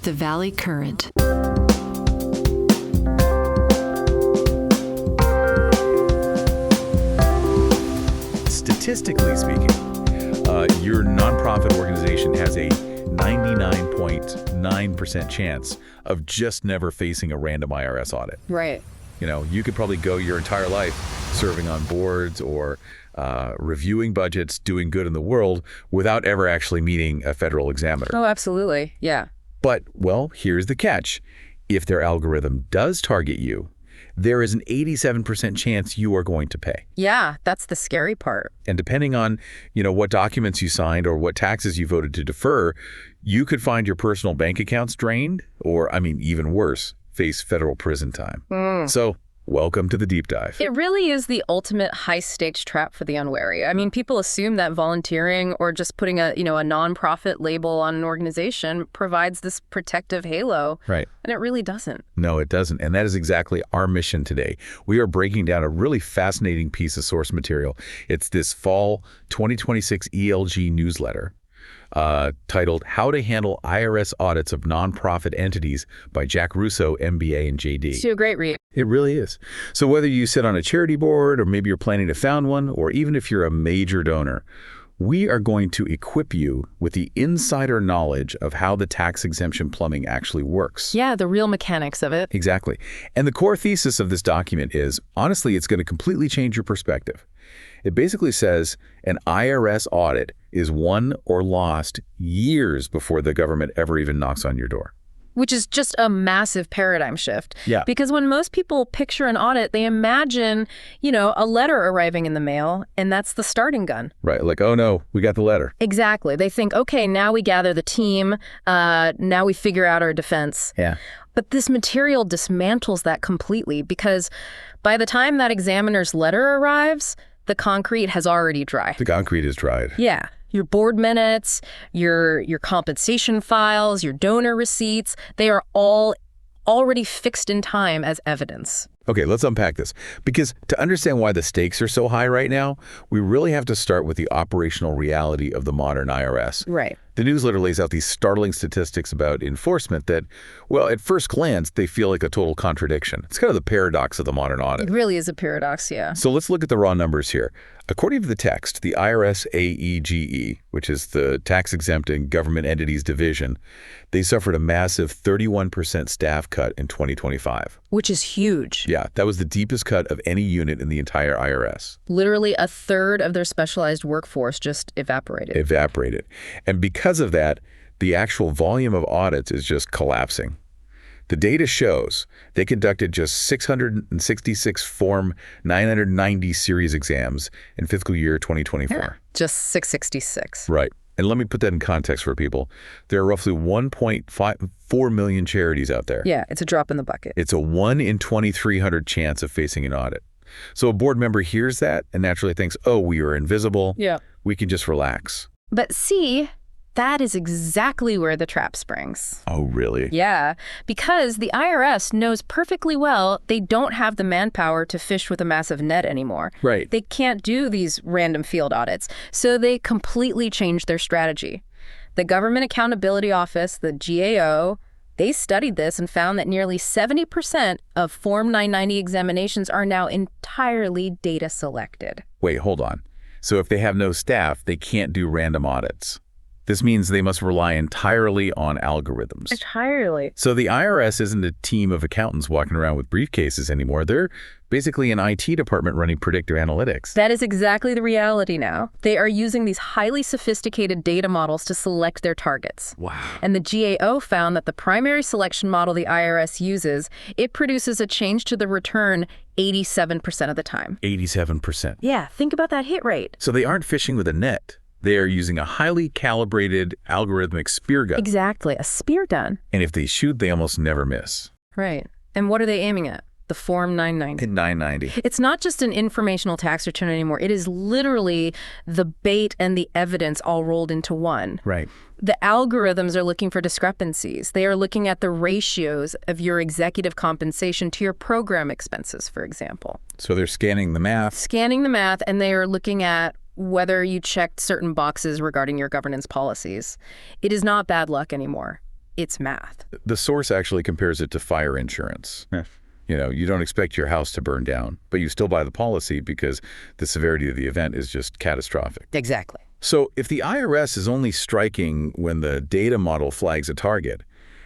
The Valley Current. Statistically speaking, your nonprofit organization has a 99.9% chance of just never facing a random IRS audit. Right. You know, you could probably go your entire life serving on boards or reviewing budgets, doing good in the world without ever actually meeting a federal examiner. Oh, absolutely. Yeah. But, well, here's the catch. If their algorithm does target you, there is an 87% chance you are going to pay. Yeah, that's the scary part. And depending on, what documents you signed or what taxes you voted to defer, you could find your personal bank accounts drained or, even worse, face federal prison time. So, welcome to the deep dive. It really is the ultimate high-stakes trap for the unwary. People assume that volunteering or just putting a nonprofit label on an organization provides this protective halo. Right. And it really doesn't. No, it doesn't. And that is exactly our mission today. We are breaking down a really fascinating piece of source material. It's this fall 2026 ELG newsletter titled How to Handle IRS Audits of Nonprofit Entities by Jack Russo, MBA and JD. It's a great read. It really is. So whether you sit on a charity board or maybe you're planning to found one, or even if you're a major donor, we are going to equip you with the insider knowledge of how the tax exemption plumbing actually works. Yeah, the real mechanics of it. Exactly. And the core thesis of this document is, honestly, it's going to completely change your perspective. It basically says an IRS audit is won or lost years before the government ever even knocks on your door. Which is just a massive paradigm shift. Yeah. Because when most people picture an audit, they imagine, a letter arriving in the mail, and that's the starting gun. Right. Like, oh no, we got the letter. Exactly. They think, okay, now we gather the team. Now we figure out our defense. Yeah. But this material dismantles that completely, because by the time that examiner's letter arrives, the concrete has already dried. The concrete is dried. Yeah. Your board minutes, your compensation files, your donor receipts, they are all already fixed in time as evidence. Okay, let's unpack this. Because to understand why the stakes are so high right now, we really have to start with the operational reality of the modern IRS. Right. The newsletter lays out these startling statistics about enforcement that, well, at first glance, they feel like a total contradiction. It's kind of the paradox of the modern audit. It really is a paradox, yeah. So let's look at the raw numbers here. According to the text, the IRS AEGE, which is the Tax-Exempt and Government Entities Division, they suffered a massive 31% staff cut in 2025. Which is huge. Yeah, that was the deepest cut of any unit in the entire IRS. Literally a third of their specialized workforce just evaporated. And because of that, the actual volume of audits is just collapsing. The data shows they conducted just 666 Form 990 series exams in fiscal year 2024. Yeah, just 666. Right. And let me put that in context for people. There are roughly 1.4 million charities out there. Yeah, it's a drop in the bucket. It's a 1 in 2,300 chance of facing an audit. So a board member hears that and naturally thinks, oh, we are invisible. Yeah. We can just relax. But see, that is exactly where the trap springs. Oh, really? Yeah, because the IRS knows perfectly well they don't have the manpower to fish with a massive net anymore. Right. They can't do these random field audits, so they completely changed their strategy. The Government Accountability Office, the GAO, they studied this and found that nearly 70% of Form 990 examinations are now entirely data selected. Wait, hold on. So if they have no staff, they can't do random audits. This means they must rely entirely on algorithms. Entirely. So the IRS isn't a team of accountants walking around with briefcases anymore. They're basically an IT department running predictive analytics. That is exactly the reality now. They are using these highly sophisticated data models to select their targets. Wow. And the GAO found that the primary selection model the IRS uses, it produces a change to the return 87% of the time. 87%. Yeah, think about that hit rate. So they aren't fishing with a net. They are using a highly calibrated algorithmic spear gun. Exactly, a spear gun. And if they shoot, they almost never miss. Right. And what are they aiming at? The Form 990. 990. It's not just an informational tax return anymore. It is literally the bait and the evidence all rolled into one. Right. The algorithms are looking for discrepancies. They are looking at the ratios of your executive compensation to your program expenses, for example. So they're scanning the math. And they are looking at whether you checked certain boxes regarding your governance policies. It is not bad luck anymore. it's math. The source actually compares it to fire insurance. Yeah. You don't expect your house to burn down, but you still buy the policy because the severity of the event is just catastrophic. Exactly. So if the IRS is only striking when the data model flags a target,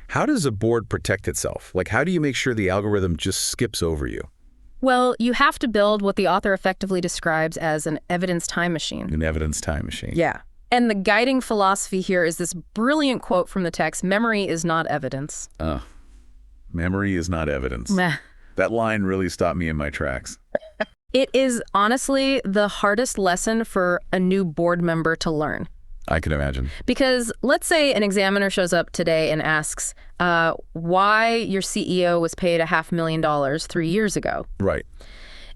how does a board protect itself? Like, how do you make sure the algorithm just skips over you? Well, you have to build what the author effectively describes as an evidence time machine. An evidence time machine. Yeah. And the guiding philosophy here is this brilliant quote from the text, "Memory is not evidence." Memory is not evidence. Meh. That line really stopped me in my tracks. It is honestly the hardest lesson for a new board member to learn. I can imagine. Because let's say an examiner shows up today and asks why your CEO was paid $500,000 3 years ago. Right.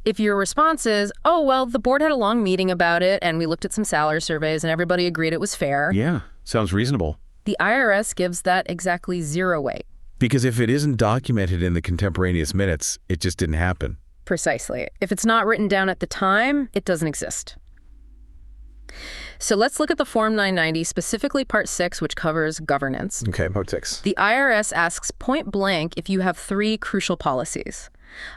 If your response is, oh, well, the board had a long meeting about it and we looked at some salary surveys and everybody agreed it was fair. Yeah, sounds reasonable. The IRS gives that exactly 0 weight. Because if it isn't documented in the contemporaneous minutes, it just didn't happen. Precisely. If it's not written down at the time, it doesn't exist. So let's look at the Form 990, specifically Part 6, which covers governance. Okay, Part 6. The IRS asks point blank if you have 3 crucial policies: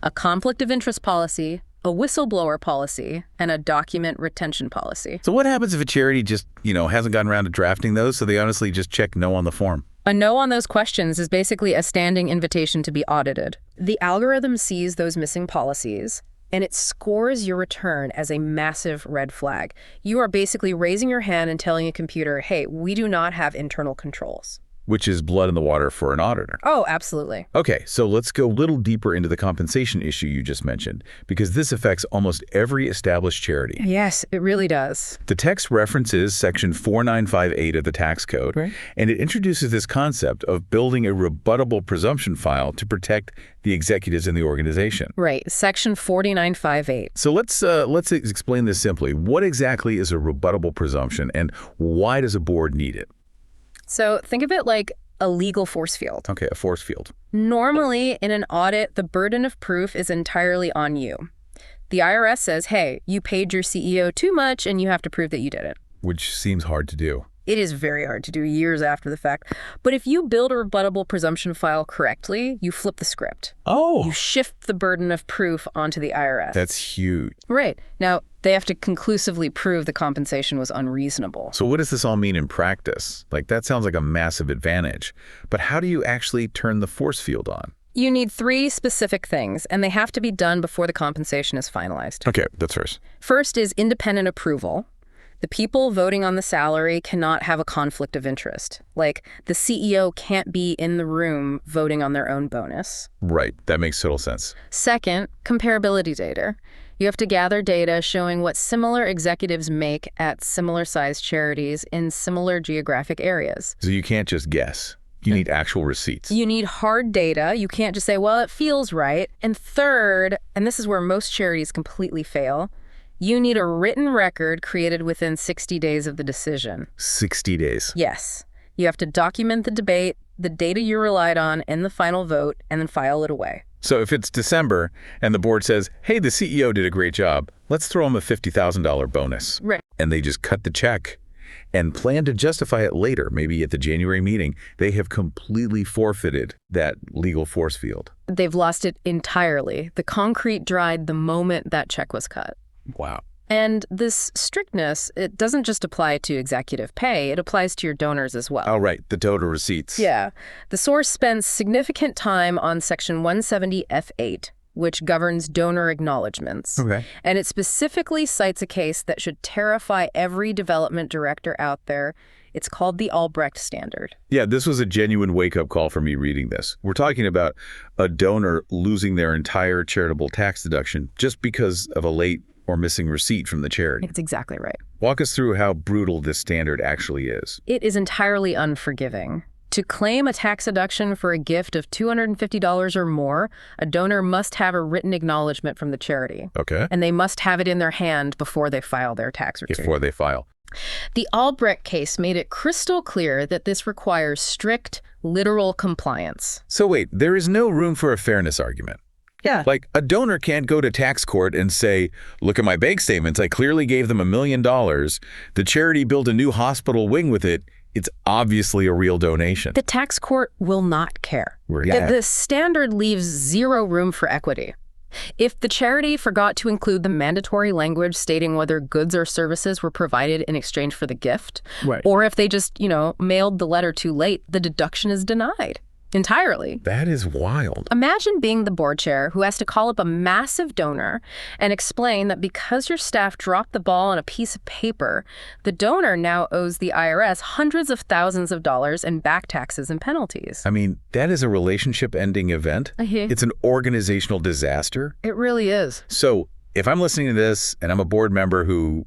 a conflict of interest policy, a whistleblower policy, and a document retention policy. So what happens if a charity just, hasn't gotten around to drafting those, so they honestly just check no on the form? A no on those questions is basically a standing invitation to be audited. The algorithm sees those missing policies, and it scores your return as a massive red flag. You are basically raising your hand and telling a computer, hey, we do not have internal controls. Which is blood in the water for an auditor. Oh, absolutely. Okay, so let's go a little deeper into the compensation issue you just mentioned, because this affects almost every established charity. Yes, it really does. The text references Section 4958 of the tax code, Right. and it introduces this concept of building a rebuttable presumption file to protect the executives in the organization. Right, Section 4958. So let's explain this simply. What exactly is a rebuttable presumption, and why does a board need it? So think of it like a legal force field. Okay, a force field. Normally, in an audit, the burden of proof is entirely on you. The IRS says, hey, you paid your CEO too much and you have to prove that you did it. Which seems hard to do. It is very hard to do years after the fact. But if you build a rebuttable presumption file correctly, you flip the script. Oh. You shift the burden of proof onto the IRS. That's huge. Right. Now, they have to conclusively prove the compensation was unreasonable. So what does this all mean in practice? Like, that sounds like a massive advantage. But how do you actually turn the force field on? You need 3 specific things, and they have to be done before the compensation is finalized. Okay, that's first. First is independent approval. The people voting on the salary cannot have a conflict of interest. Like, the CEO can't be in the room voting on their own bonus. Right, that makes total sense. Second, comparability data. You have to gather data showing what similar executives make at similar-sized charities in similar geographic areas. So you can't just guess. You need actual receipts. You need hard data. You can't just say, well, it feels right. And third, and this is where most charities completely fail, you need a written record created within 60 days of the decision. 60 days. Yes. You have to document the debate, the data you relied on, and the final vote, and then file it away. So if it's December and the board says, hey, the CEO did a great job, let's throw him a $50,000 bonus. Right. And they just cut the check and plan to justify it later, maybe at the January meeting, they have completely forfeited that legal force field. They've lost it entirely. The concrete dried the moment that check was cut. Wow. And this strictness, it doesn't just apply to executive pay, it applies to your donors as well. Oh, right, the donor receipts. Yeah. The source spends significant time on Section 170F8, which governs donor acknowledgments. Okay. And it specifically cites a case that should terrify every development director out there. It's called the Albrecht standard. Yeah, this was a genuine wake-up call for me reading this. We're talking about a donor losing their entire charitable tax deduction just because of a late or missing receipt from the charity. It's exactly right. Walk us through how brutal this standard actually is. It is entirely unforgiving. To claim a tax deduction for a gift of $250 or more, a donor must have a written acknowledgement from the charity. Okay. And they must have it in their hand before they file their tax return. Before they file. The Albrecht case made it crystal clear that this requires strict, literal compliance. So wait, there is no room for a fairness argument. Yeah. Like, a donor can't go to tax court and say, look at my bank statements, I clearly gave them $1 million. The charity built a new hospital wing with it. It's obviously a real donation. The tax court will not care. Yeah. The standard leaves zero room for equity. If the charity forgot to include the mandatory language stating whether goods or services were provided in exchange for the gift, Right. or if they just, mailed the letter too late, the deduction is denied entirely. That is wild. Imagine being the board chair who has to call up a massive donor and explain that because your staff dropped the ball on a piece of paper, the donor now owes the IRS hundreds of thousands of dollars in back taxes and penalties. I mean, that is a relationship-ending event. It's an organizational disaster. It really is. So if I'm listening to this and I'm a board member who,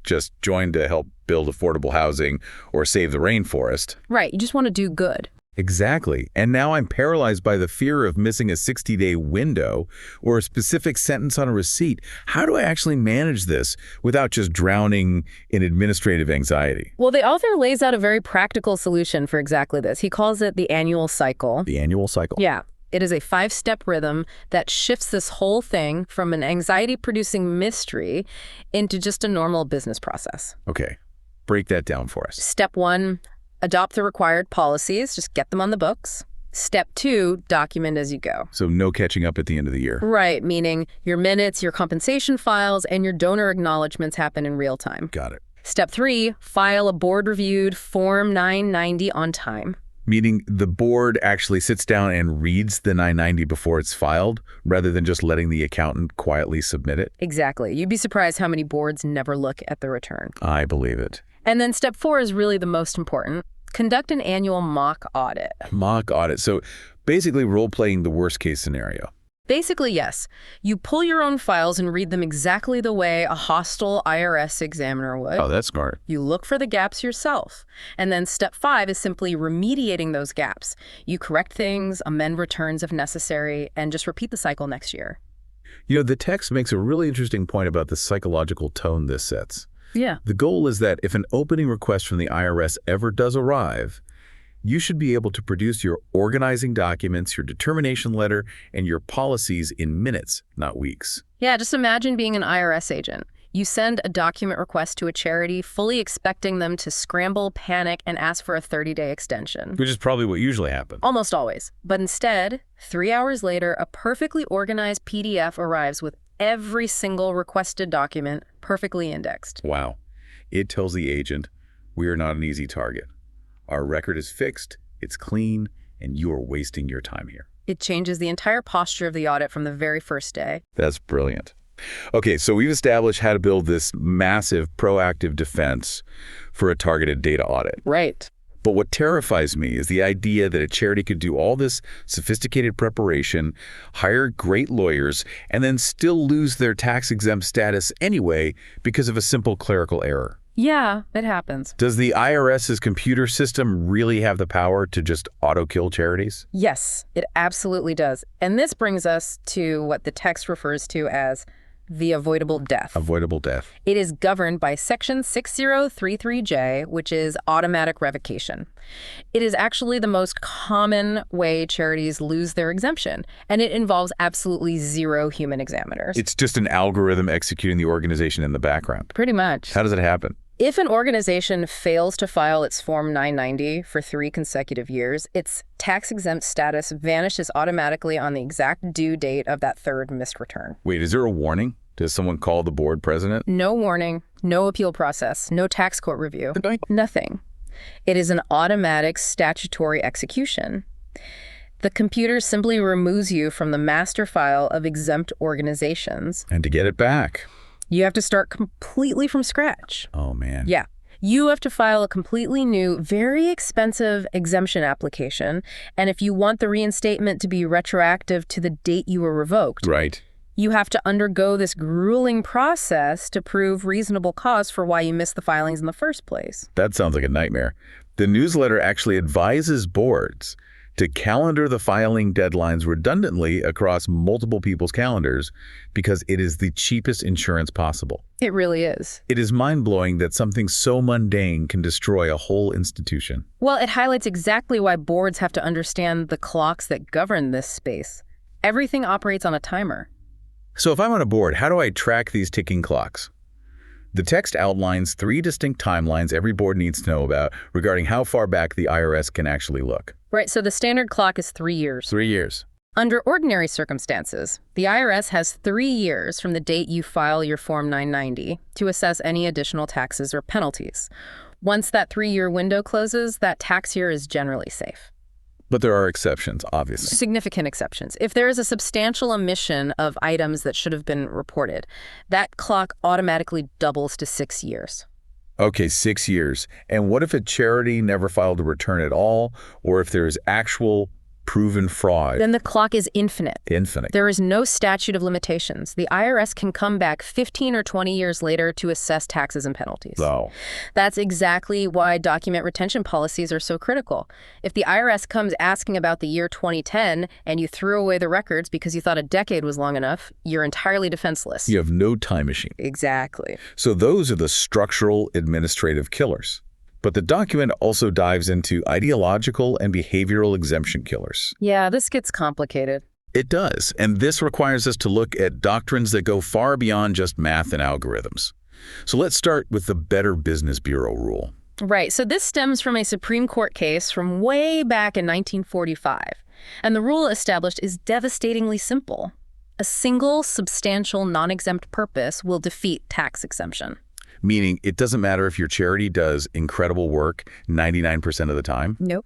just joined to help build affordable housing or save the rainforest. Right. You just want to do good. Exactly. And now I'm paralyzed by the fear of missing a 60-day window or a specific sentence on a receipt. How do I actually manage this without just drowning in administrative anxiety? Well, the author lays out a very practical solution for exactly this. He calls it the annual cycle. The annual cycle? Yeah. It is a 5-step rhythm that shifts this whole thing from an anxiety-producing mystery into just a normal business process. Okay. Break that down for us. Step 1, adopt the required policies. Just get them on the books. Step 2, document as you go. So no catching up at the end of the year. Right, meaning your minutes, your compensation files, and your donor acknowledgments happen in real time. Got it. Step 3, file a board-reviewed Form 990 on time. Meaning the board actually sits down and reads the 990 before it's filed, rather than just letting the accountant quietly submit it? Exactly. You'd be surprised how many boards never look at the return. I believe it. And then step 4 is really the most important. Conduct an annual mock audit. Mock audit. So basically role-playing the worst-case scenario. Basically, yes. You pull your own files and read them exactly the way a hostile IRS examiner would. Oh, that's smart. You look for the gaps yourself. And then step 5 is simply remediating those gaps. You correct things, amend returns if necessary, and just repeat the cycle next year. The text makes a really interesting point about the psychological tone this sets. Yeah. The goal is that if an opening request from the IRS ever does arrive, you should be able to produce your organizing documents, your determination letter, and your policies in minutes, not weeks. Yeah, just imagine being an IRS agent. You send a document request to a charity fully expecting them to scramble, panic, and ask for a 30-day extension. Which is probably what usually happens. Almost always. But instead, 3 hours later, a perfectly organized PDF arrives with every single requested document perfectly indexed. Wow. It tells the agent, we are not an easy target. Our record is fixed, it's clean, and you are wasting your time here. It changes the entire posture of the audit from the very first day. That's brilliant. Okay, so we've established how to build this massive proactive defense for a targeted data audit. Right. But what terrifies me is the idea that a charity could do all this sophisticated preparation, hire great lawyers, and then still lose their tax-exempt status anyway because of a simple clerical error. Yeah, it happens. Does the IRS's computer system really have the power to just auto-kill charities? Yes, it absolutely does. And this brings us to what the text refers to as the avoidable death. Avoidable death. It is governed by Section 6033J, which is automatic revocation. It is actually the most common way charities lose their exemption, and it involves absolutely zero human examiners. It's just an algorithm executing the organization in the background. Pretty much. How does it happen? If an organization fails to file its Form 990 for 3 consecutive years, its tax-exempt status vanishes automatically on the exact due date of that third missed return. Wait, is there a warning? Does someone call the board president? No warning, no appeal process, no tax court review, nothing. It is an automatic statutory execution. The computer simply removes you from the master file of exempt organizations. And to get it back? You have to start completely from scratch. Oh, man. Yeah. You have to file a completely new, very expensive exemption application. And if you want the reinstatement to be retroactive to the date you were revoked, Right. you have to undergo this grueling process to prove reasonable cause for why you missed the filings in the first place. That sounds like a nightmare. The newsletter actually advises boards to calendar the filing deadlines redundantly across multiple people's calendars because it is the cheapest insurance possible. It really is. It is mind-blowing that something so mundane can destroy a whole institution. Well, it highlights exactly why boards have to understand the clocks that govern this space. Everything operates on a timer. So if I'm on a board, how do I track these ticking clocks? The text outlines 3 distinct timelines every board needs to know about regarding how far back the IRS can actually look. Right, so the standard clock is 3 years. 3 years. Under ordinary circumstances, the IRS has 3 years from the date you file your Form 990 to assess any additional taxes or penalties. Once that 3-year window closes, that tax year is generally safe. But there are exceptions, obviously. Significant exceptions. If there is a substantial omission of items that should have been reported, that clock automatically doubles to 6 years. Okay, 6 years. And what if a charity never filed a return at all, or if there is actual proven fraud? Then the clock is infinite. Infinite. There is no statute of limitations. The IRS can come back 15 or 20 years later to assess taxes and penalties. Oh. That's exactly why document retention policies are so critical. If the IRS comes asking about the year 2010 and you threw away the records because you thought a decade was long enough, you're entirely defenseless. You have no time machine. Exactly. So those are the structural administrative killers. But the document also dives into ideological and behavioral exemption killers. Yeah, this gets complicated. It does, and this requires us to look at doctrines that go far beyond just math and algorithms. So let's start with the Better Business Bureau rule. Right, so this stems from a Supreme Court case from way back in 1945. And the rule established is devastatingly simple. A single substantial non-exempt purpose will defeat tax exemption. Meaning it doesn't matter if your charity does incredible work 99% of the time. Nope.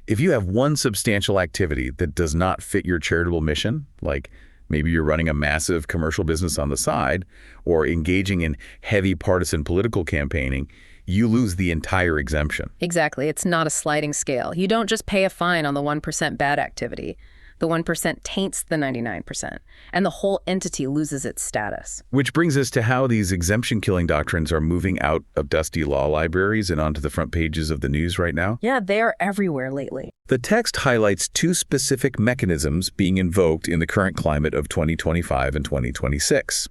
If you have one substantial activity that does not fit your charitable mission, like maybe you're running a massive commercial business on the side or engaging in heavy partisan political campaigning, you lose the entire exemption. Exactly. It's not a sliding scale. You don't just pay a fine on the 1% bad activity. The 1% taints the 99%, and the whole entity loses its status. Which brings us to how these exemption-killing doctrines are moving out of dusty law libraries and onto the front pages of the news right now. Yeah, they are everywhere lately. The text highlights 2 specific mechanisms being invoked in the current climate of 2025 and 2026.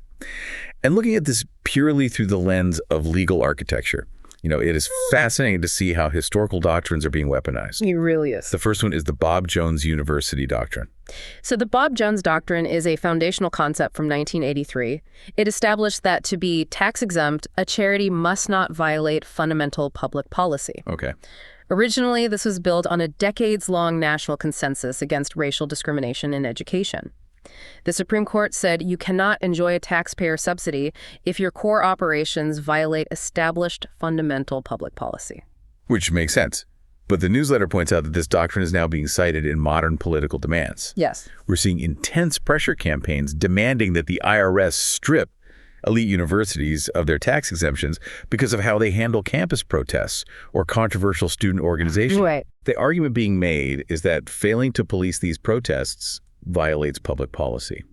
And looking at this purely through the lens of legal architecture, it is fascinating to see how historical doctrines are being weaponized. It really is. The first one is the Bob Jones University Doctrine. So the Bob Jones Doctrine is a foundational concept from 1983. It established that to be tax-exempt, a charity must not violate fundamental public policy. Okay. Originally, this was built on a decades-long national consensus against racial discrimination in education. The Supreme Court said you cannot enjoy a taxpayer subsidy if your core operations violate established fundamental public policy. Which makes sense. But the newsletter points out that this doctrine is now being cited in modern political demands. Yes. We're seeing intense pressure campaigns demanding that the IRS strip elite universities of their tax exemptions because of how they handle campus protests or controversial student organizations. Right. The argument being made is that failing to police these protests violates public policy.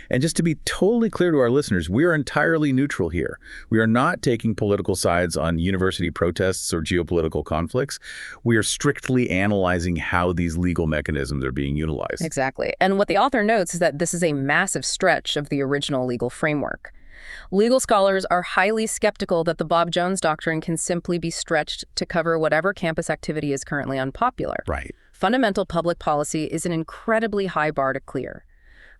And just to be totally clear to our listeners, we are entirely neutral here. We are not taking political sides on university protests or geopolitical conflicts. We are strictly analyzing how these legal mechanisms are being utilized. Exactly. And what the author notes is that this is a massive stretch of the original legal framework. Legal scholars are highly skeptical that the Bob Jones Doctrine can simply be stretched to cover whatever campus activity is currently unpopular. Right. Fundamental public policy is an incredibly high bar to clear.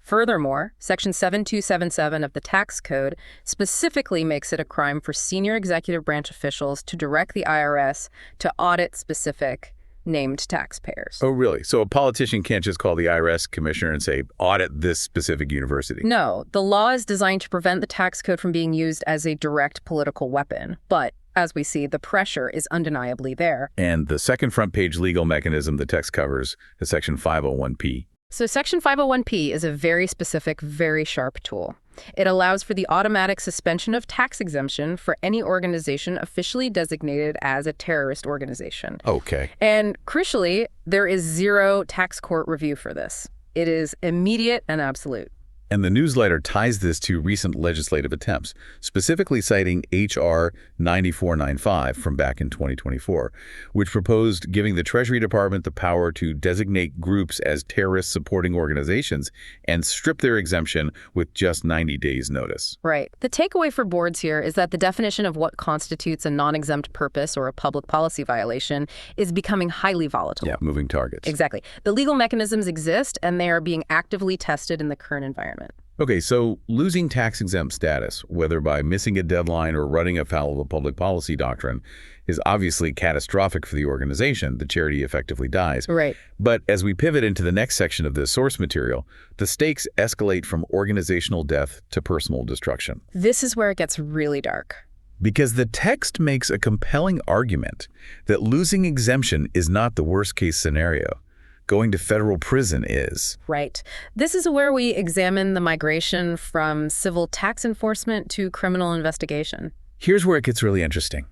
Furthermore, Section 7277 of the Tax Code specifically makes it a crime for senior executive branch officials to direct the IRS to audit specific named taxpayers. Oh, really? So a politician can't just call the IRS commissioner and say, audit this specific university? No, the law is designed to prevent the tax code from being used as a direct political weapon. But as we see, the pressure is undeniably there. And the second front page legal mechanism the text covers is Section 501p. So Section 501p is a very specific, very sharp tool. It allows for the automatic suspension of tax exemption for any organization officially designated as a terrorist organization. Okay. And crucially, there is zero tax court review for this. It is immediate and absolute. And the newsletter ties this to recent legislative attempts, specifically citing H.R. 9495 from back in 2024, which proposed giving the Treasury Department the power to designate groups as terrorist-supporting organizations and strip their exemption with just 90 days' notice. Right. The takeaway for boards here is that the definition of what constitutes a non-exempt purpose or a public policy violation is becoming highly volatile. Yeah, moving targets. Exactly. The legal mechanisms exist, and they are being actively tested in the current environment. Okay, so losing tax-exempt status, whether by missing a deadline or running afoul of a public policy doctrine, is obviously catastrophic for the organization. The charity effectively dies. Right. But as we pivot into the next section of this source material, the stakes escalate from organizational death to personal destruction. This is where it gets really dark. Because the text makes a compelling argument that losing exemption is not the worst-case scenario. Going to federal prison is. Right. This is where we examine the migration from civil tax enforcement to criminal investigation. Here's where it gets really interesting.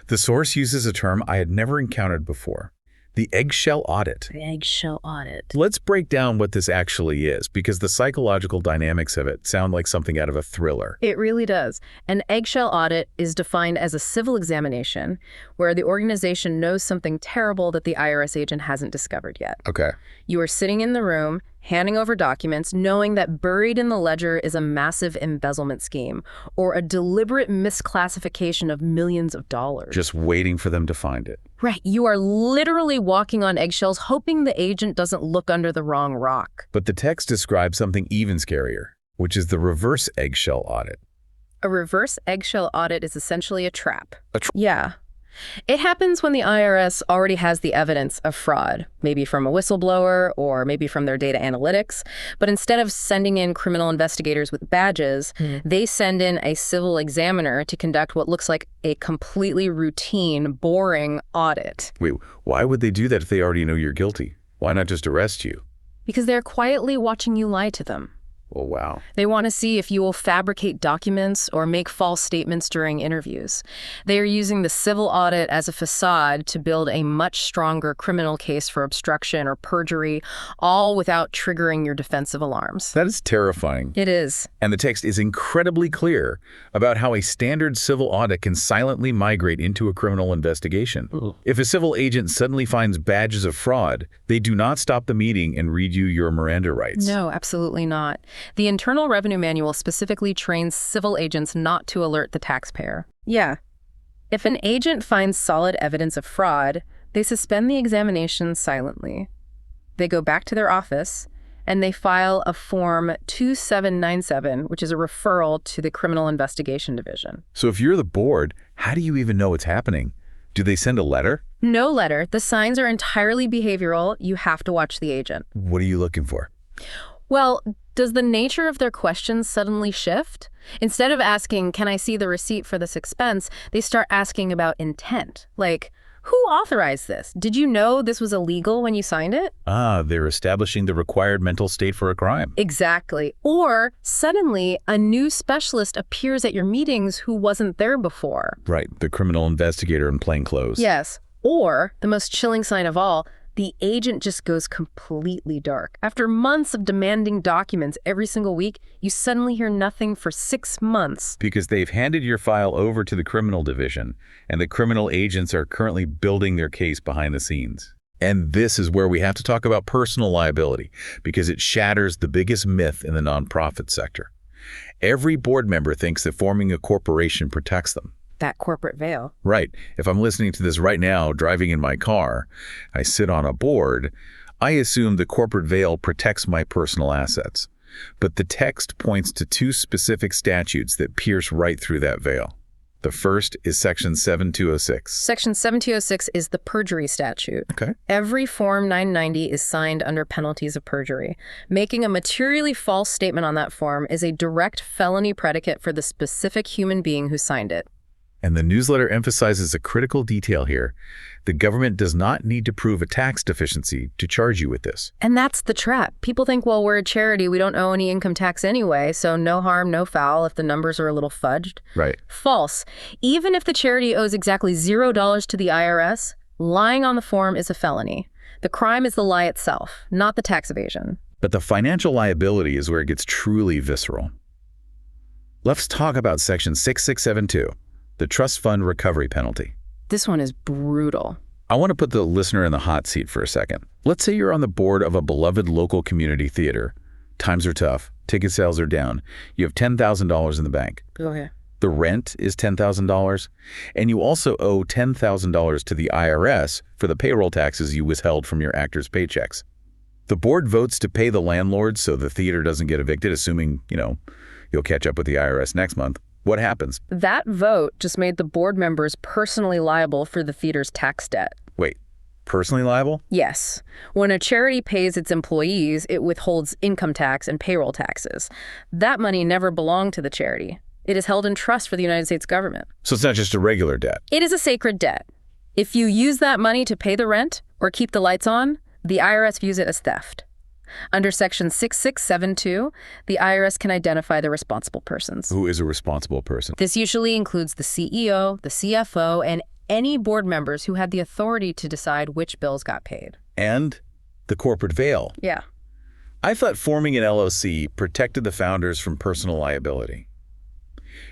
The source uses a term I had never encountered before, the eggshell audit. The eggshell audit. Let's break down what this actually is, because the psychological dynamics of it sound like something out of a thriller. It really does. An eggshell audit is defined as a civil examination where the organization knows something terrible that the IRS agent hasn't discovered yet. Okay. You are sitting in the room, handing over documents, knowing that buried in the ledger is a massive embezzlement scheme or a deliberate misclassification of millions of dollars. Just waiting for them to find it. Right. You are literally walking on eggshells, hoping the agent doesn't look under the wrong rock. But the text describes something even scarier, which is the reverse eggshell audit. A reverse eggshell audit is essentially a trap. Yeah. It happens when the IRS already has the evidence of fraud, maybe from a whistleblower or maybe from their data analytics. But instead of sending in criminal investigators with badges, they send in a civil examiner to conduct what looks like a completely routine, boring audit. Wait, why would they do that if they already know you're guilty? Why not just arrest you? Because they're quietly watching you lie to them. Oh, wow. They want to see if you will fabricate documents or make false statements during interviews. They are using the civil audit as a facade to build a much stronger criminal case for obstruction or perjury, all without triggering your defensive alarms. That is terrifying. It is. And the text is incredibly clear about how a standard civil audit can silently migrate into a criminal investigation. If a civil agent suddenly finds badges of fraud, they do not stop the meeting and read you your Miranda rights. No, absolutely not. The Internal Revenue Manual specifically trains civil agents not to alert the taxpayer. Yeah. If an agent finds solid evidence of fraud, they suspend the examination silently. They go back to their office and they file a Form 2797, which is a referral to the Criminal Investigation Division. So if you're the board, how do you even know it's happening? Do they send a letter? No letter. The signs are entirely behavioral. You have to watch the agent. What are you looking for? Well, does the nature of their questions suddenly shift? Instead of asking, can I see the receipt for this expense, they start asking about intent. Like, who authorized this? Did you know this was illegal when you signed it? Ah, they're establishing the required mental state for a crime. Exactly. Or suddenly a new specialist appears at your meetings who wasn't there before. Right, the criminal investigator in plain clothes. Yes. Or, the most chilling sign of all, the agent just goes completely dark. After months of demanding documents every single week, you suddenly hear nothing for 6 months. Because they've handed your file over to the criminal division, and the criminal agents are currently building their case behind the scenes. And this is where we have to talk about personal liability, because it shatters the biggest myth in the nonprofit sector. Every board member thinks that forming a corporation protects them. That corporate veil. Right. If I'm listening to this right now, driving in my car, I sit on a board, I assume the corporate veil protects my personal assets. But the text points to two specific statutes that pierce right through that veil. The first is Section 7206. Section 7206 is the perjury statute. Okay. Every Form 990 is signed under penalties of perjury. Making a materially false statement on that form is a direct felony predicate for the specific human being who signed it. And the newsletter emphasizes a critical detail here. The government does not need to prove a tax deficiency to charge you with this. And that's the trap. People think, well, we're a charity, we don't owe any income tax anyway, so no harm, no foul if the numbers are a little fudged. Right. False. Even if the charity owes exactly $0 to the IRS, lying on the form is a felony. The crime is the lie itself, not the tax evasion. But the financial liability is where it gets truly visceral. Let's talk about Section 6672. The trust fund recovery penalty. This one is brutal. I want to put the listener in the hot seat for a second. Let's say you're on the board of a beloved local community theater. Times are tough. Ticket sales are down. You have $10,000 in the bank. Go ahead. The rent is $10,000. And you also owe $10,000 to the IRS for the payroll taxes you withheld from your actors' paychecks. The board votes to pay the landlord so the theater doesn't get evicted, assuming, you'll catch up with the IRS next month. What happens? That vote just made the board members personally liable for the theater's tax debt. Wait, personally liable? Yes. When a charity pays its employees, it withholds income tax and payroll taxes. That money never belonged to the charity. It is held in trust for the United States government. So it's not just a regular debt. It is a sacred debt. If you use that money to pay the rent or keep the lights on, the IRS views it as theft. Under Section 6672, the IRS can identify the responsible persons. Who is a responsible person? This usually includes the CEO, the CFO, and any board members who had the authority to decide which bills got paid. And the corporate veil. Yeah. I thought forming an LLC protected the founders from personal liability.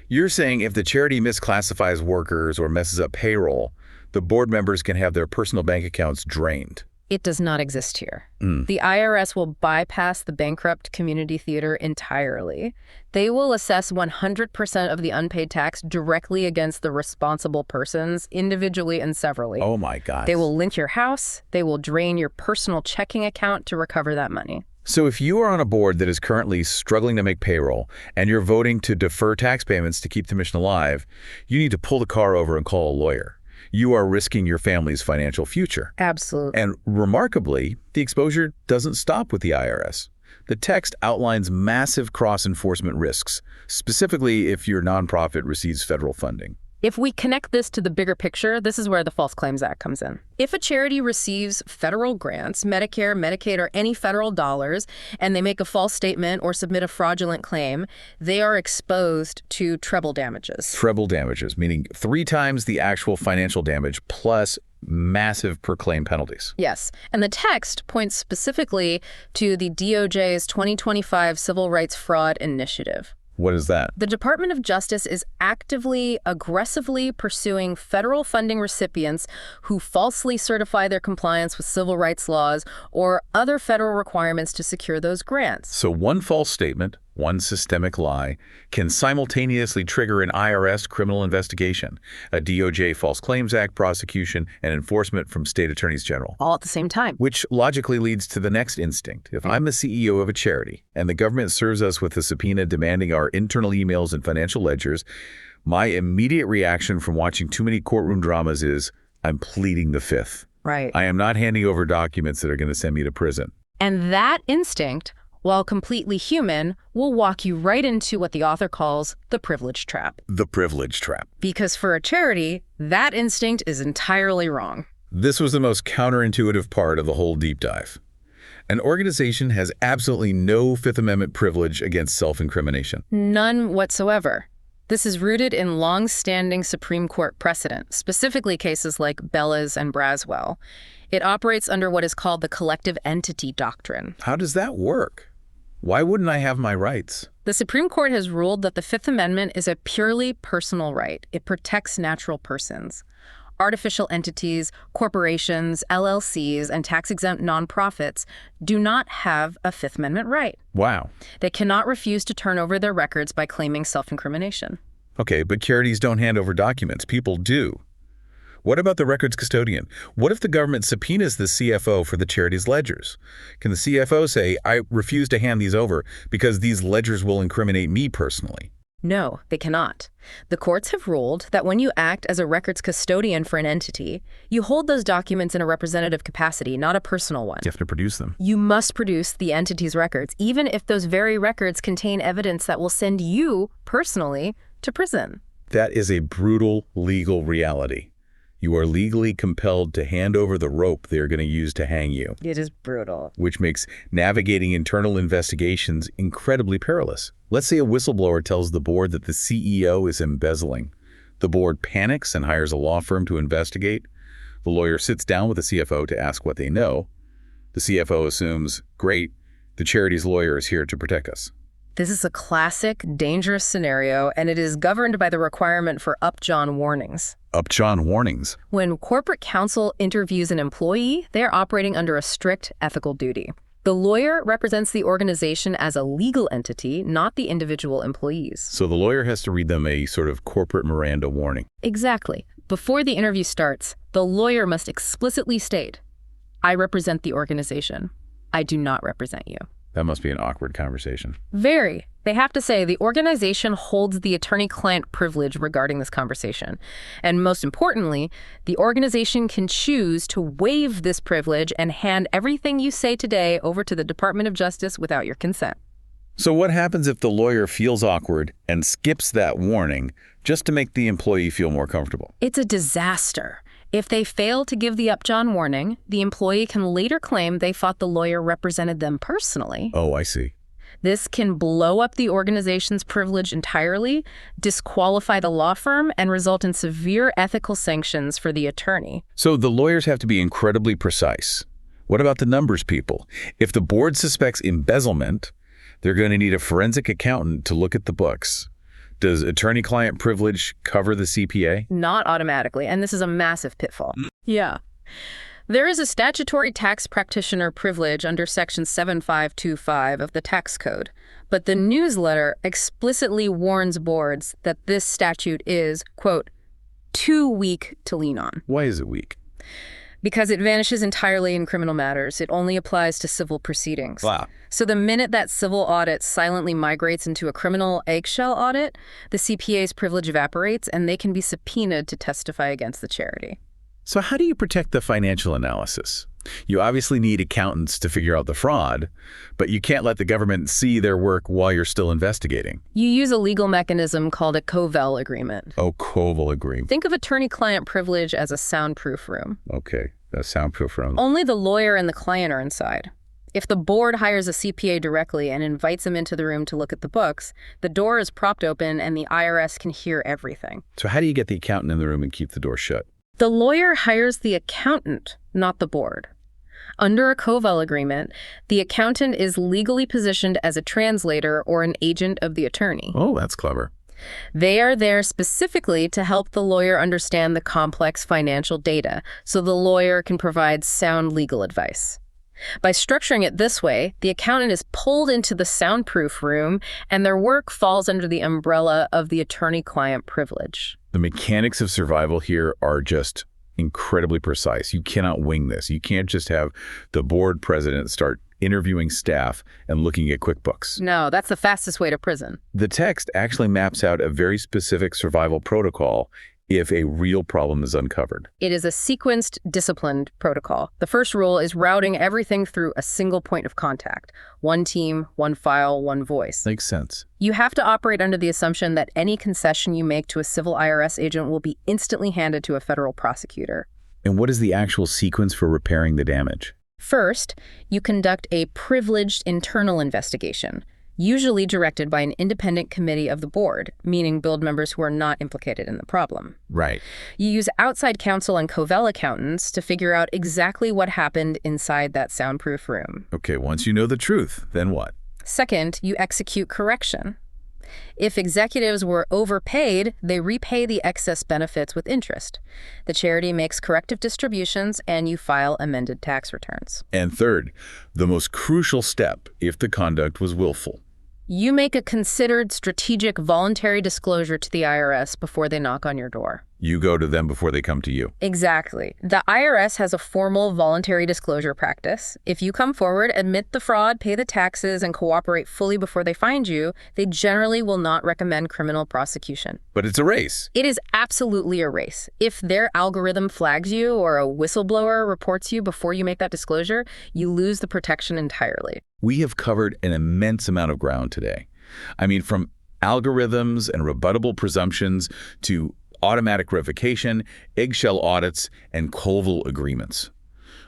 You're saying if the charity misclassifies workers or messes up payroll, the board members can have their personal bank accounts drained. It does not exist here. The IRS will bypass the bankrupt community theater entirely. They will assess 100% of the unpaid tax directly against the responsible persons, individually and severally. Oh my God. They will lynch your house. They will drain your personal checking account to recover that money. So if you are on a board that is currently struggling to make payroll and you're voting to defer tax payments to keep the mission alive, you need to pull the car over and call a lawyer. You are risking your family's financial future. Absolutely. And remarkably, the exposure doesn't stop with the IRS. The text outlines massive cross-enforcement risks, specifically if your nonprofit receives federal funding. If we connect this to the bigger picture, this is where the False Claims Act comes in. If a charity receives federal grants, Medicare, Medicaid, or any federal dollars, and they make a false statement or submit a fraudulent claim, they are exposed to treble damages. Treble damages, meaning 3 times the actual financial damage plus massive per claim penalties. Yes, and the text points specifically to the DOJ's 2025 Civil Rights Fraud Initiative. What is that? The Department of Justice is actively, aggressively pursuing federal funding recipients who falsely certify their compliance with civil rights laws or other federal requirements to secure those grants. So one false statement, one systemic lie, can simultaneously trigger an IRS criminal investigation, a DOJ False Claims Act prosecution, and enforcement from state attorneys general. All at the same time. Which logically leads to the next instinct. If I'm the CEO of a charity and the government serves us with a subpoena demanding our internal emails and financial ledgers, my immediate reaction from watching too many courtroom dramas is, I'm pleading the fifth. Right. I am not handing over documents that are going to send me to prison. And that instinct, while completely human, will walk you right into what the author calls the privilege trap. The privilege trap. Because for a charity, that instinct is entirely wrong. This was the most counterintuitive part of the whole deep dive. An organization has absolutely no Fifth Amendment privilege against self-incrimination. None whatsoever. This is rooted in long-standing Supreme Court precedent, specifically cases like Bellas and Braswell. It operates under what is called the collective entity doctrine. How does that work? Why wouldn't I have my rights? The Supreme Court has ruled that the Fifth Amendment is a purely personal right. It protects natural persons. Artificial entities, corporations, LLCs, and tax-exempt nonprofits do not have a Fifth Amendment right. Wow. They cannot refuse to turn over their records by claiming self-incrimination. Okay, but charities don't hand over documents. People do. What about the records custodian? What if the government subpoenas the CFO for the charity's ledgers? Can the CFO say, I refuse to hand these over because these ledgers will incriminate me personally? No, they cannot. The courts have ruled that when you act as a records custodian for an entity, you hold those documents in a representative capacity, not a personal one. You have to produce them. You must produce the entity's records, even if those very records contain evidence that will send you, personally, to prison. That is a brutal legal reality. You are legally compelled to hand over the rope they are going to use to hang you. It is brutal. Which makes navigating internal investigations incredibly perilous. Let's say a whistleblower tells the board that the CEO is embezzling. The board panics and hires a law firm to investigate. The lawyer sits down with the CFO to ask what they know. The CFO assumes, great, the charity's lawyer is here to protect us. This is a classic, dangerous scenario, and it is governed by the requirement for Upjohn warnings. Upjohn warnings. When corporate counsel interviews an employee, they are operating under a strict ethical duty. The lawyer represents the organization as a legal entity, not the individual employees. So the lawyer has to read them a sort of corporate Miranda warning. Exactly. Before the interview starts, the lawyer must explicitly state, I represent the organization. I do not represent you. That must be an awkward conversation. Very. They have to say the organization holds the attorney-client privilege regarding this conversation. And most importantly, the organization can choose to waive this privilege and hand everything you say today over to the Department of Justice without your consent. So what happens if the lawyer feels awkward and skips that warning just to make the employee feel more comfortable? It's a disaster. If they fail to give the upjohn warning, the employee can later claim they thought the lawyer represented them personally. Oh, I see. This can blow up the organization's privilege entirely, disqualify the law firm, and result in severe ethical sanctions for the attorney. So the lawyers have to be incredibly precise. What about the numbers people? If the board suspects embezzlement, they're going to need a forensic accountant to look at the books. Does attorney-client privilege cover the CPA? Not automatically, and this is a massive pitfall. Yeah. There is a statutory tax practitioner privilege under Section 7525 of the tax code, but the newsletter explicitly warns boards that this statute is, quote, too weak to lean on. Why is it weak? Because it vanishes entirely in criminal matters. It only applies to civil proceedings. Wow. So the minute that civil audit silently migrates into a criminal eggshell audit, the CPA's privilege evaporates and they can be subpoenaed to testify against the charity. So how do you protect the financial analysis? You obviously need accountants to figure out the fraud, but you can't let the government see their work while you're still investigating. You use a legal mechanism called a Covell agreement. Oh, Covell agreement. Think of attorney-client privilege as a soundproof room. Okay, a soundproof room. Only the lawyer and the client are inside. If the board hires a CPA directly and invites him into the room to look at the books, the door is propped open and the IRS can hear everything. So how do you get the accountant in the room and keep the door shut? The lawyer hires the accountant, not the board. Under a Covell agreement, the accountant is legally positioned as a translator or an agent of the attorney. Oh, that's clever. They are there specifically to help the lawyer understand the complex financial data, so the lawyer can provide sound legal advice. By structuring it this way, the accountant is pulled into the soundproof room, and their work falls under the umbrella of the attorney-client privilege. The mechanics of survival here are just incredibly precise. You cannot wing this. You can't just have the board president start interviewing staff and looking at QuickBooks. No, that's the fastest way to prison. The text actually maps out a very specific survival protocol if a real problem is uncovered. It is a sequenced, disciplined protocol. The first rule is routing everything through a single point of contact. One team, one file, one voice. Makes sense. You have to operate under the assumption that any concession you make to a civil IRS agent will be instantly handed to a federal prosecutor. And what is the actual sequence for repairing the damage? First, you conduct a privileged internal investigation, usually directed by an independent committee of the board, meaning board members who are not implicated in the problem. Right. You use outside counsel and Covell accountants to figure out exactly what happened inside that soundproof room. Okay, once you know the truth, then what? Second, you execute correction. If executives were overpaid, they repay the excess benefits with interest. The charity makes corrective distributions, and you file amended tax returns. And third, the most crucial step if the conduct was willful. You make a considered strategic voluntary disclosure to the IRS before they knock on your door. You go to them before they come to you. Exactly. The IRS has a formal voluntary disclosure practice. If you come forward, admit the fraud, pay the taxes, and cooperate fully before they find you, they generally will not recommend criminal prosecution. But it's a race. It is absolutely a race. If their algorithm flags you or a whistleblower reports you before you make that disclosure, you lose the protection entirely. We have covered an immense amount of ground today. I mean, from algorithms and rebuttable presumptions to automatic revocation, eggshell audits, and Covell agreements.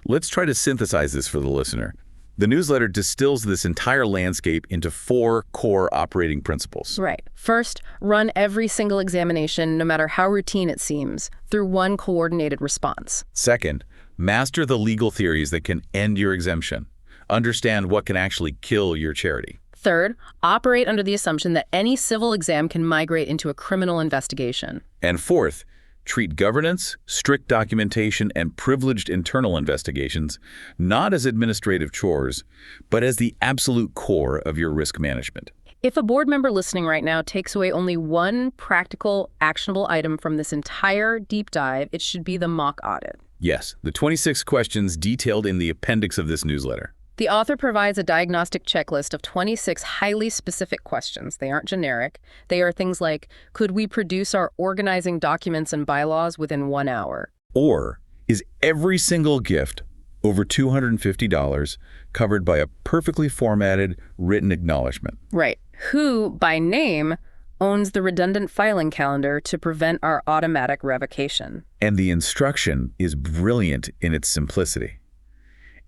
Let's try to synthesize this for the listener. The newsletter distills this entire landscape into 4 core operating principles. Right. First, run every single examination, no matter how routine it seems, through one coordinated response. Second, master the legal theories that can end your exemption. Understand what can actually kill your charity. Third, operate under the assumption that any civil exam can migrate into a criminal investigation. And fourth, treat governance, strict documentation, and privileged internal investigations not as administrative chores, but as the absolute core of your risk management. If a board member listening right now takes away only one practical, actionable item from this entire deep dive, it should be the mock audit. Yes, the 26 questions detailed in the appendix of this newsletter. The author provides a diagnostic checklist of 26 highly specific questions. They aren't generic. They are things like, could we produce our organizing documents and bylaws within 1 hour? Or is every single gift over $250 covered by a perfectly formatted written acknowledgement? Right. Who, by name, owns the redundant filing calendar to prevent our automatic revocation? And the instruction is brilliant in its simplicity.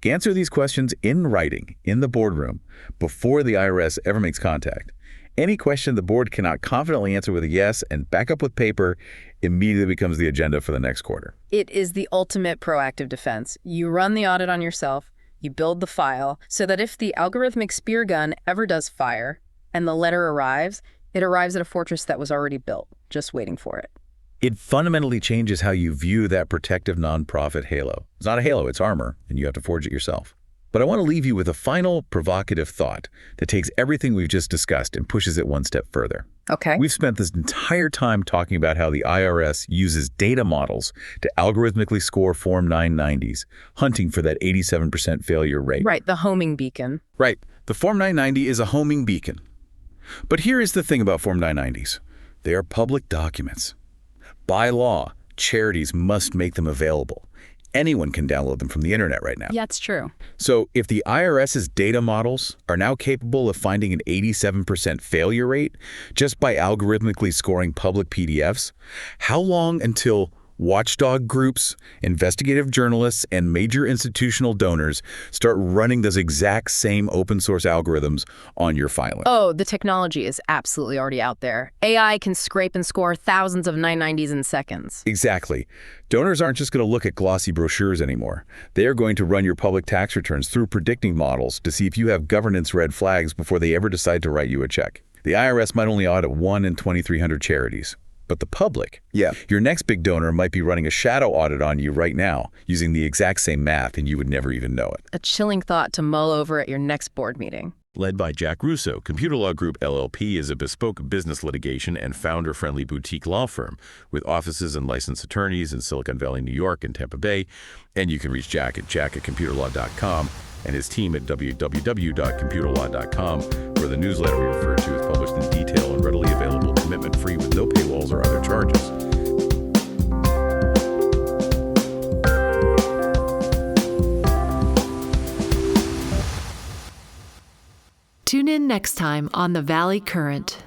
Answer these questions in writing, in the boardroom, before the IRS ever makes contact. Any question the board cannot confidently answer with a yes and back up with paper immediately becomes the agenda for the next quarter. It is the ultimate proactive defense. You run the audit on yourself, you build the file, so that if the algorithmic spear gun ever does fire and the letter arrives, it arrives at a fortress that was already built, just waiting for it. It fundamentally changes how you view that protective nonprofit halo. It's not a halo, it's armor, and you have to forge it yourself. But I want to leave you with a final provocative thought that takes everything we've just discussed and pushes it one step further. Okay. We've spent this entire time talking about how the IRS uses data models to algorithmically score Form 990s, hunting for that 87% failure rate. Right, the homing beacon. Right. The Form 990 is a homing beacon. But here is the thing about Form 990s. They are public documents. By law, charities must make them available. Anyone can download them from the internet right now. Yeah, it's true. So if the IRS's data models are now capable of finding an 87% failure rate just by algorithmically scoring public PDFs, how long until watchdog groups, investigative journalists, and major institutional donors start running those exact same open source algorithms on your filing? Oh, the technology is absolutely already out there. AI can scrape and score thousands of 990s in seconds. Exactly. Donors aren't just going to look at glossy brochures anymore. They are going to run your public tax returns through predicting models to see if you have governance red flags before they ever decide to write you a check. The IRS might only audit 1 in 2,300 charities. But the public, your next big donor might be running a shadow audit on you right now using the exact same math, and you would never even know it. A chilling thought to mull over at your next board meeting. Led by Jack Russo, Computer Law Group LLP is a bespoke business litigation and founder-friendly boutique law firm with offices and licensed attorneys in Silicon Valley, New York, and Tampa Bay. And you can reach Jack at jack@computerlaw.com and his team at www.computerlaw.com, where the newsletter we refer to is published in detail and readily available, commitment-free with no paywalls or other charges. Tune in next time on The Valley Current.